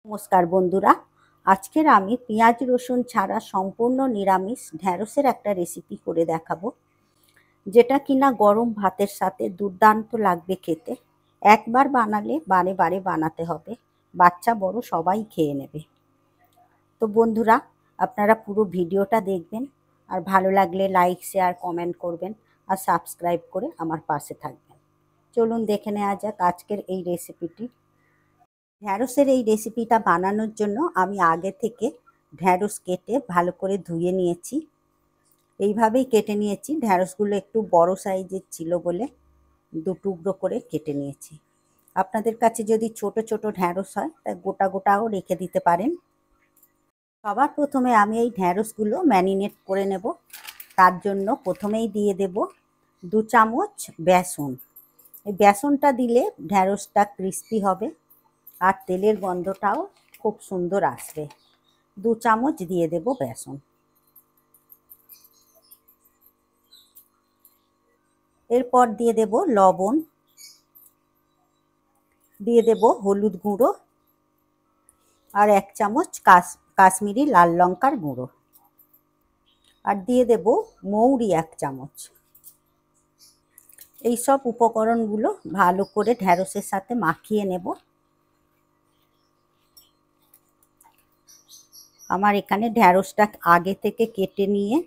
নমস্কার বন্ধুরা, আজকের আমি পেঁয়াজ রসুন ছাড়া সম্পূর্ণ নিরামিষ ঢ্যাঁড়সের একটা রেসিপি করে দেখাবো, যেটা কিনা গরম ভাতের সাথে দুর্দান্ত লাগবে খেতে। একবার বানালে বারে বারে বানাতে হবে, বাচ্চা বড় সবাই খেয়ে নেবে। তো বন্ধুরা, আপনারা পুরো ভিডিওটা দেখবেন, আর ভালো লাগলে লাইক শেয়ার কমেন্ট করবেন, আর সাবস্ক্রাইব করে আমার পাশে থাকবেন। চলুন দেখে নেওয়া যাক আজকের এই রেসিপিটি। ঢ্যাঁড়সের এই রেসিপিটা বানানোর জন্য আমি আগে থেকে ঢ্যাঁড়স কেটে ভালো করে ধুয়ে নিয়েছি। এইভাবেই কেটে নিয়েছি, ঢ্যাঁড়সগুলো একটু বড় সাইজের ছিল বলে দু টুকরো করে কেটে নিয়েছি। আপনাদের কাছে যদি ছোট ছোট ঢ্যাঁড়স হয় তা গোটা গোটাও রেখে দিতে পারেন। সবার প্রথমে আমি এই ঢ্যাঁড়সগুলো ম্যারিনেট করে নেব। তার জন্য প্রথমেই দিয়ে দেব 2 চামচ বেসন। এই বেসনটা দিলে ঢ্যাঁড়সটা ক্রিস্পি হবে, আর তেলের গন্ধটাও খুব সুন্দর আসবে। 2 চামচ দিয়ে দেব বেসন। এরপর দিয়ে দেব লবণ, দিয়ে দেব হলুদ গুঁড়ো, আর 1 চামচ কাশ্মীরি লাল লঙ্কার গুঁড়ো, আর দিয়ে দেব মৌরি 1 চামচ। এই সব উপকরণগুলো ভালো করে ঢ্যাঁড়সের সাথে মাখিয়ে নেব। আমার এখানে ঢ্যাঁড়সটা আগে থেকে কেটে নিয়ে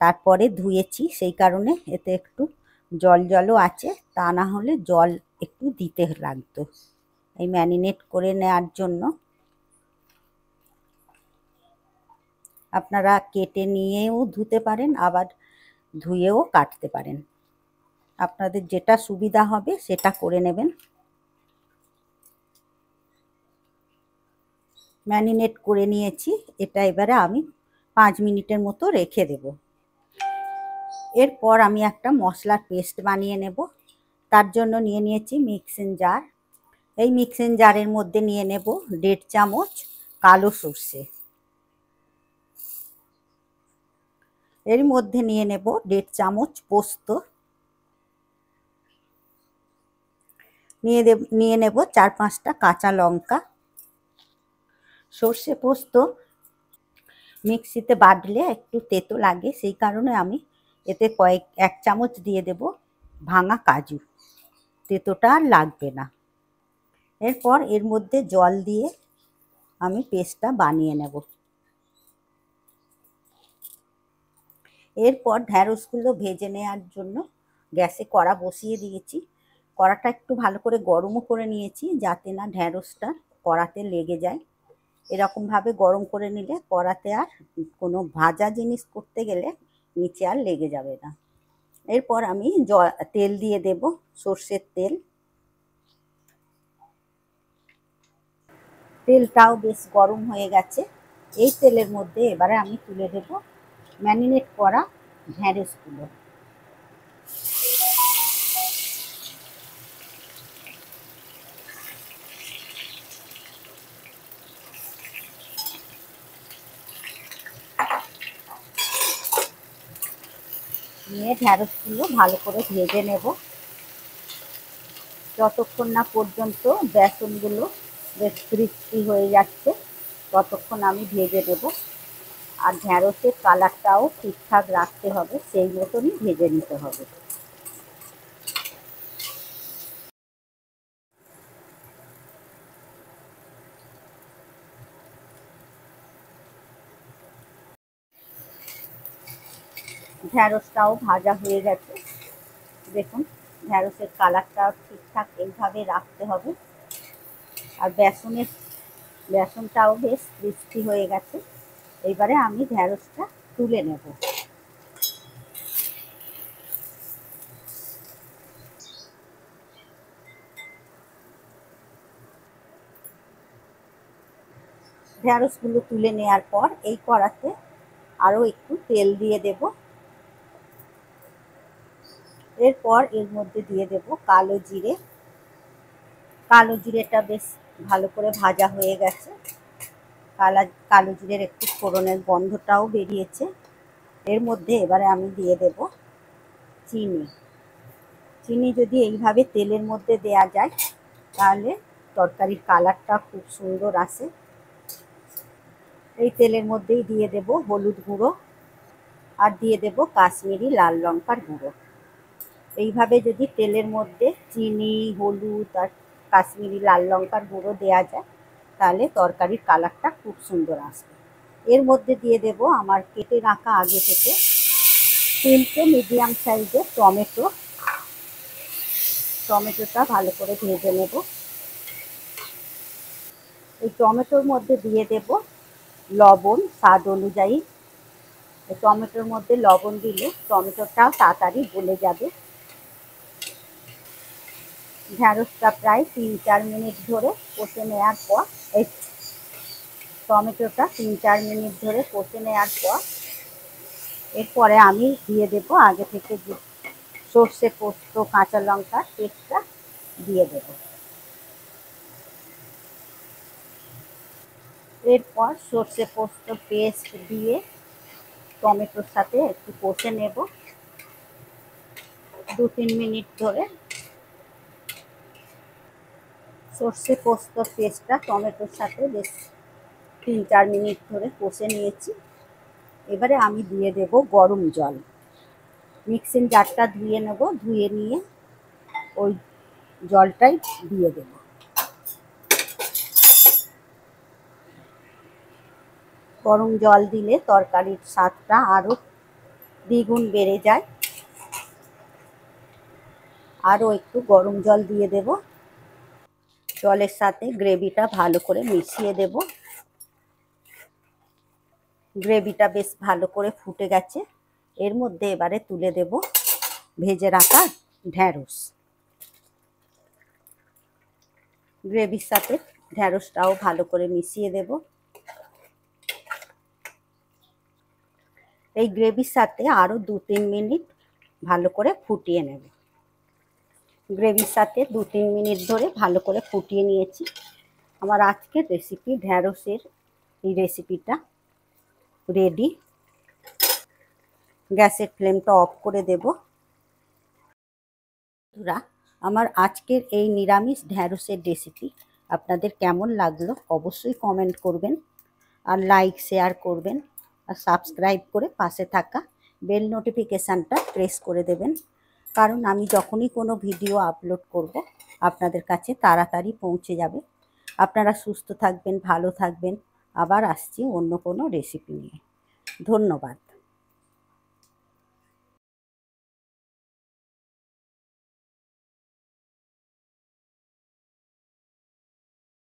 তারপরে ধুয়েছি, সেই কারণে এতে একটু জল জলও আছে, তা না হলে জল একটু দিতে লাগতো এই ম্যারিনেট করে নেওয়ার জন্য। আপনারা কেটে নিয়েও ধুতে পারেন, আবার ধুয়েও কাটতে পারেন, আপনাদের যেটা সুবিধা হবে সেটা করে নেবেন। ম্যারিনেট করে নিয়েছি, এটা এবারে আমি 5 মিনিটের মতো রেখে দেব। এরপর আমি একটা মশলার পেস্ট বানিয়ে নেব। তার জন্য নিয়ে নিয়েছি মিক্সিং জার। এই মিক্সিং জারের মধ্যে নিয়ে নেব 1.5 চামচ কালো সর্ষে। এর মধ্যে নিয়ে নেব 1.5 চামচ পোস্ত। নিয়ে নেব 4-5টা কাঁচা লঙ্কা। সর্ষে পোস্ত মিক্সিতে বাটলে একটু তেতো লাগে, সেই কারণে আমি এতে 1 চামচ দিয়ে দেব ভাঙা কাজু, তেতোটা আর লাগবে না। এরপর এর মধ্যে জল দিয়ে আমি পেস্টটা বানিয়ে নেব। এরপর ঢ্যাঁড়সগুলো ভেজে নেওয়ার জন্য গ্যাসে কড়া বসিয়ে দিয়েছি। কড়াটা একটু ভালো করে গরমও করে নিয়েছি, যাতে না ঢ্যাঁড়সটা কড়াতে লেগে যায়। এরকমভাবে গরম করে নিলে কড়াতে আর কোনো ভাজা জিনিস করতে গেলে নিচে আর লেগে যাবে না। এরপর আমি তেল দিয়ে দেব, সর্ষের তেল। তেলটাও বেশ গরম হয়ে গেছে। এই তেলের মধ্যে এবারে আমি তুলে দেব ম্যারিনেট করা ঢ্যাঁড়সগুলো। নিয়ে ঢ্যাঁড়সগুলো ভালো করে ভেজে নেব, যতক্ষণ না পর্যন্ত বেসনগুলো বেশ ক্রিস্পি হয়ে যাচ্ছে ততক্ষণ আমি ভেজে নেব। আর ঢ্যাঁড়সের কালারটাও ঠিকঠাক রাখতে হবে, সেই মতনই ভেজে নিতে হবে। ঢ্যাঁড়সটাও ভাজা হয়ে গেছে, দেখুন ঢ্যাঁড়সের কালারটাও ঠিকঠাক এইভাবে রাখতে হবে। আর বেসনটাও বেশ ক্রিস্পি হয়ে গেছে। এইবারে আমি ঢ্যাঁড়সটা তুলে নেব। ঢ্যাঁড়সগুলো তুলে নেওয়ার পর এই কড়াতে আরও একটু তেল দিয়ে দেব। এরপর এর মধ্যে দিয়ে দেব কালো জিরে। কালো জিরেটা বেশ ভালো করে ভাজা হয়ে গেছে, কালো জিরের একটু ফোড়নের গন্ধটাও বেরিয়েছে। এর মধ্যে এবারে আমি দিয়ে দেব চিনি। চিনি যদি এইভাবে তেলের মধ্যে দেয়া যায় তাহলে তরকারির কালারটা খুব সুন্দর আসে। এই তেলের মধ্যেই দিয়ে দেব হলুদ গুঁড়ো আর দিয়ে দেব কাশ্মীরি লাল লঙ্কার গুঁড়ো। এইভাবে যদি তেলের মধ্যে চিনি, হলুদ আর কাশ্মীরি লাল লঙ্কার গুঁড়ো দেওয়া যায় তাহলে তরকারির কালারটা খুব সুন্দর আসবে। এর মধ্যে দিয়ে দেব আমার কেটে রাখা আগে থেকে 3টে মিডিয়াম সাইজের টমেটোটা ভালো করে ভেজে নেব। এই টমেটোর মধ্যে দিয়ে দেব লবণ স্বাদ অনুযায়ী। টমেটোর মধ্যে লবণ দিলে টমেটোটাও তাড়াতাড়ি গলে যাবে। ঢ্যাঁড়সটা প্রায় 3-4 মিনিট ধরে কষে নেওয়ার পর টমেটোটা 3-4 মিনিট ধরে কষে নেওয়ার পর এরপরে আমি দিয়ে দেব আগে থেকে যে সর্ষে পোস্ত কাঁচা লঙ্কা পেস্টটা দিয়ে দেব। এরপর সর্ষে পোস্ত পেস্ট দিয়ে টমেটোর সাথে একটু কষে নেব 2-3 মিনিট ধরে। সর্ষে পোস্ত পেস্টটা টমেটোর সাথে বেশ 3-4 মিনিট ধরে কষে নিয়েছি। এবারে আমি দিয়ে দেব গরম জল। মিক্সিং জারটা ধুয়ে নেব, ধুয়ে নিয়ে ওই জলটাই দিয়ে দেব। গরম জল দিলে তরকারির স্বাদটা আরও দ্বিগুণ বেড়ে যায়। আরও একটু গরম জল দিয়ে দেব। জলের সাথে গ্রেভিটা ভালো করে মিশিয়ে দেব। গ্রেভিটা বেশ ভালো করে ফুটে গেছে। এর মধ্যে এবারে তুলে দেব ভেজে রাখা ঢ্যাঁড়স। গ্রেভির সাথে ঢ্যাঁড়সটাও ভালো করে মিশিয়ে দেব। এই গ্রেভির সাথে আরও 2-3 মিনিট ভালো করে ফুটিয়ে নেব। গ্রেভির সাথে 2-3 মিনিট ধরে ভালো করে ফুটিয়ে নিয়েছি। আমার আজকের রেসিপি ঢ্যাঁড়সের এই রেসিপিটা রেডি। গ্যাসের ফ্লেমটা অফ করে দেব। বন্ধুরা, আমার আজকের এই নিরামিষ ঢ্যাঁড়সের রেসিপি আপনাদের কেমন লাগলো অবশ্যই কমেন্ট করবেন, আর লাইক শেয়ার করবেন, আর সাবস্ক্রাইব করে পাশে থাকা বেল নোটিফিকেশানটা প্রেস করে দেবেন, কারণ আমি যখনই কোনো ভিডিও আপলোড করব আপনাদের কাছে তাড়াতাড়ি পৌঁছে যাবে। আপনারা সুস্থ থাকবেন, ভালো থাকবেন। আবার আসছি অন্য কোনো রেসিপি নিয়ে। ধন্যবাদ।